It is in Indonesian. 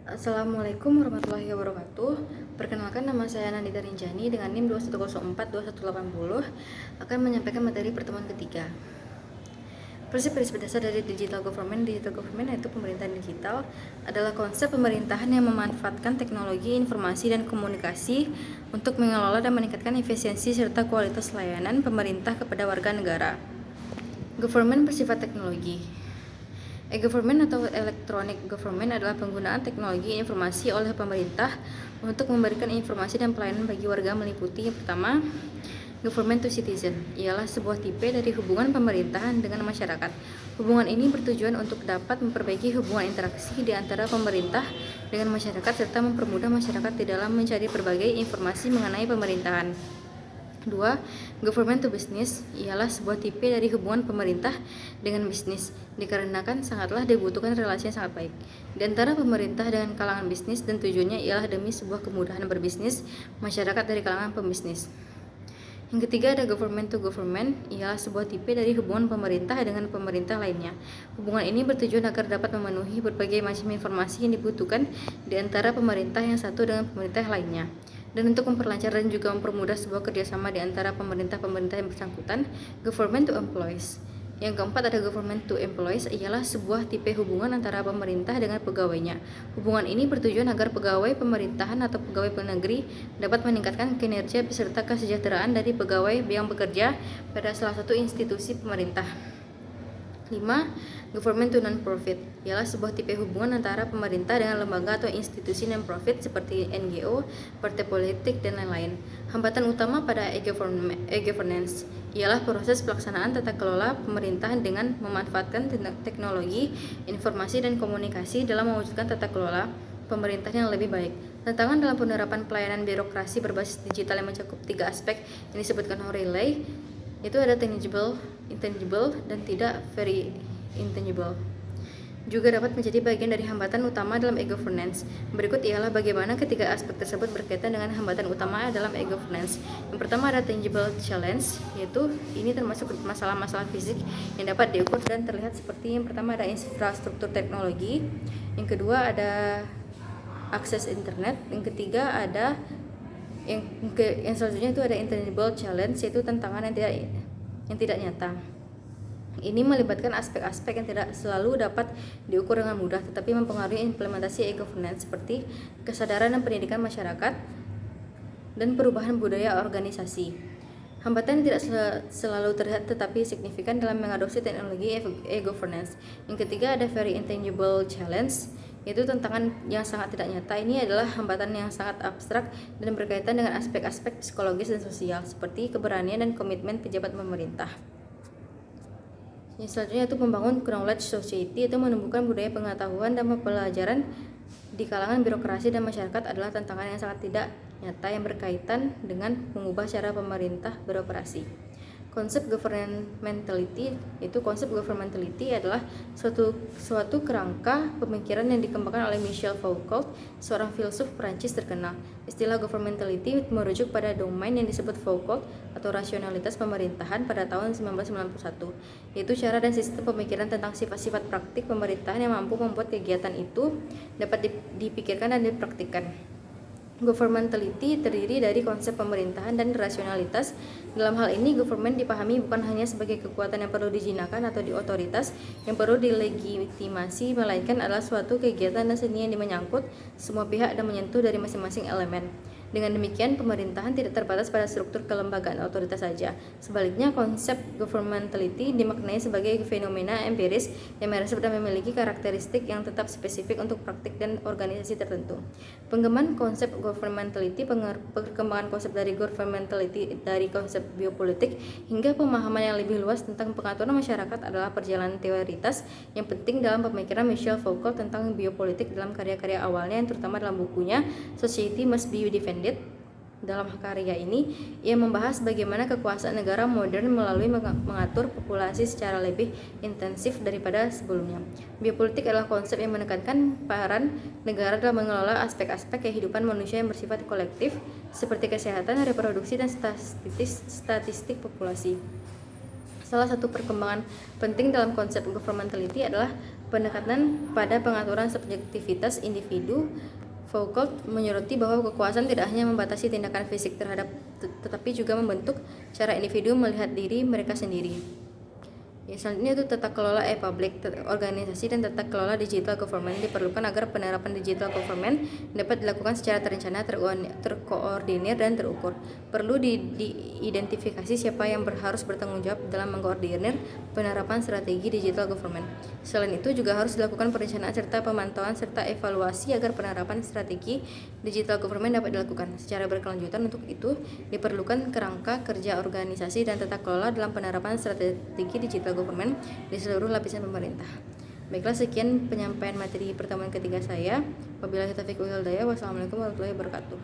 Assalamualaikum warahmatullahi wabarakatuh. Perkenalkan, nama saya Nandita Rinjani dengan NIM 21042180 akan menyampaikan materi pertemuan ketiga. Prinsip-prinsip dasar dari digital government yaitu pemerintahan digital adalah konsep pemerintahan yang memanfaatkan teknologi, informasi, dan komunikasi untuk mengelola dan meningkatkan efisiensi serta kualitas layanan pemerintah kepada warga negara. Government bersifat teknologi. E-government atau electronic government adalah penggunaan teknologi informasi oleh pemerintah untuk memberikan informasi dan pelayanan bagi warga, meliputi yang pertama, government to citizen, ialah sebuah tipe dari hubungan pemerintahan dengan masyarakat. Hubungan ini bertujuan untuk dapat memperbaiki hubungan interaksi di antara pemerintah dengan masyarakat serta mempermudah masyarakat di dalam mencari berbagai informasi mengenai pemerintahan. 2. Government to business ialah sebuah tipe dari hubungan pemerintah dengan bisnis, dikarenakan sangatlah dibutuhkan relasi yang sangat baik di antara pemerintah dengan kalangan bisnis, dan tujuannya ialah demi sebuah kemudahan berbisnis masyarakat dari kalangan pembisnis. Yang ketiga ada government to government, ialah sebuah tipe dari hubungan pemerintah dengan pemerintah lainnya. Hubungan ini bertujuan agar dapat memenuhi berbagai macam informasi yang dibutuhkan di antara pemerintah yang satu dengan pemerintah lainnya, dan untuk memperlancar dan juga mempermudah sebuah kerjasama di antara pemerintah-pemerintah yang bersangkutan. Government to employees. Yang keempat ada government to employees, ialah sebuah tipe hubungan antara pemerintah dengan pegawainya. Hubungan ini bertujuan agar pegawai pemerintahan atau pegawai negeri dapat meningkatkan kinerja beserta kesejahteraan dari pegawai yang bekerja pada salah satu institusi pemerintah. 5. Government to non-profit ialah sebuah tipe hubungan antara pemerintah dengan lembaga atau institusi non-profit seperti NGO, partai politik, dan lain-lain. Hambatan utama pada e-governance ialah proses pelaksanaan tata kelola pemerintahan dengan memanfaatkan teknologi, informasi, dan komunikasi dalam mewujudkan tata kelola pemerintahan yang lebih baik. Tantangan dalam penerapan pelayanan birokrasi berbasis digital yang mencakup 3 aspek yang disebutkan O'Reilly, itu ada tangible, intangible, dan tidak very intangible, juga dapat menjadi bagian dari hambatan utama dalam e-governance. Berikut ialah bagaimana ketiga aspek tersebut berkaitan dengan hambatan utama dalam e-governance. Yang pertama ada tangible challenge, yaitu ini termasuk masalah-masalah fisik yang dapat diukur dan terlihat, seperti yang pertama ada infrastruktur teknologi, yang kedua ada akses internet, yang ketiga ada yang selanjutnya itu ada intangible challenge, yaitu tantangan yang tidak nyata. Ini melibatkan aspek-aspek yang tidak selalu dapat diukur dengan mudah, tetapi mempengaruhi implementasi e-governance seperti kesadaran dan pendidikan masyarakat dan perubahan budaya organisasi. Hambatan tidak selalu terlihat tetapi signifikan dalam mengadopsi teknologi e-governance. Yang ketiga ada very intangible challenge, yaitu tantangan yang sangat tidak nyata. Ini adalah hambatan yang sangat abstrak dan berkaitan dengan aspek-aspek psikologis dan sosial seperti keberanian dan komitmen pejabat pemerintah. Yang selanjutnya itu membangun knowledge society, itu menumbuhkan budaya pengetahuan dan pembelajaran di kalangan birokrasi dan masyarakat adalah tantangan yang sangat tidak nyata yang berkaitan dengan mengubah cara pemerintah beroperasi. Konsep governmentality adalah suatu kerangka pemikiran yang dikembangkan oleh Michel Foucault, seorang filsuf Prancis terkenal. Istilah governmentality merujuk pada domain yang disebut Foucault atau rasionalitas pemerintahan pada tahun 1991, yaitu cara dan sistem pemikiran tentang sifat-sifat praktik pemerintahan yang mampu membuat kegiatan itu dapat dipikirkan dan dipraktikkan. Governmentality terdiri dari konsep pemerintahan dan rasionalitas. Dalam hal ini, government dipahami bukan hanya sebagai kekuatan yang perlu dijinakkan atau otoritas yang perlu dilegitimasi, melainkan adalah suatu kegiatan dan seni yang menyangkut semua pihak dan menyentuh dari masing-masing elemen. Dengan demikian, pemerintahan tidak terbatas pada struktur kelembagaan otoritas saja. Sebaliknya, konsep governmentality dimaknai sebagai fenomena empiris yang meresap dan memiliki karakteristik yang tetap spesifik untuk praktik dan organisasi tertentu. Pengembangan konsep governmentality, perkembangan konsep dari governmentality dari konsep biopolitik hingga pemahaman yang lebih luas tentang pengaturan masyarakat adalah perjalanan teoritis yang penting dalam pemikiran Michel Foucault tentang biopolitik dalam karya-karya awalnya, yang terutama dalam bukunya Society Must Be Defended. Dalam karya ini, ia membahas bagaimana kekuasaan negara modern melalui mengatur populasi secara lebih intensif daripada sebelumnya. Biopolitik adalah konsep yang menekankan peran negara dalam mengelola aspek-aspek kehidupan manusia yang bersifat kolektif, seperti kesehatan, reproduksi, dan statistik populasi. Salah satu perkembangan penting dalam konsep governmentality adalah Pendekatan pada pengaturan subjektivitas individu. Foucault menyoroti bahwa kekuasaan tidak hanya membatasi tindakan fisik tetapi juga membentuk cara individu melihat diri mereka sendiri. Ya, selanjutnya itu tata kelola e-public, organisasi dan tata kelola digital government diperlukan agar penerapan digital government dapat dilakukan secara terencana, terkoordinir dan terukur. Perlu diidentifikasi siapa yang harus bertanggung jawab dalam mengkoordinir penerapan strategi digital government. Selain itu juga harus dilakukan perencanaan serta pemantauan serta evaluasi agar penerapan strategi digital government dapat dilakukan secara berkelanjutan. Untuk itu diperlukan kerangka kerja organisasi dan tata kelola dalam penerapan strategi digital government di seluruh lapisan pemerintah. Baiklah, sekian penyampaian materi pertemuan ketiga saya. Wabillahi taufiq wal hidayah. Wassalamualaikum warahmatullahi wabarakatuh.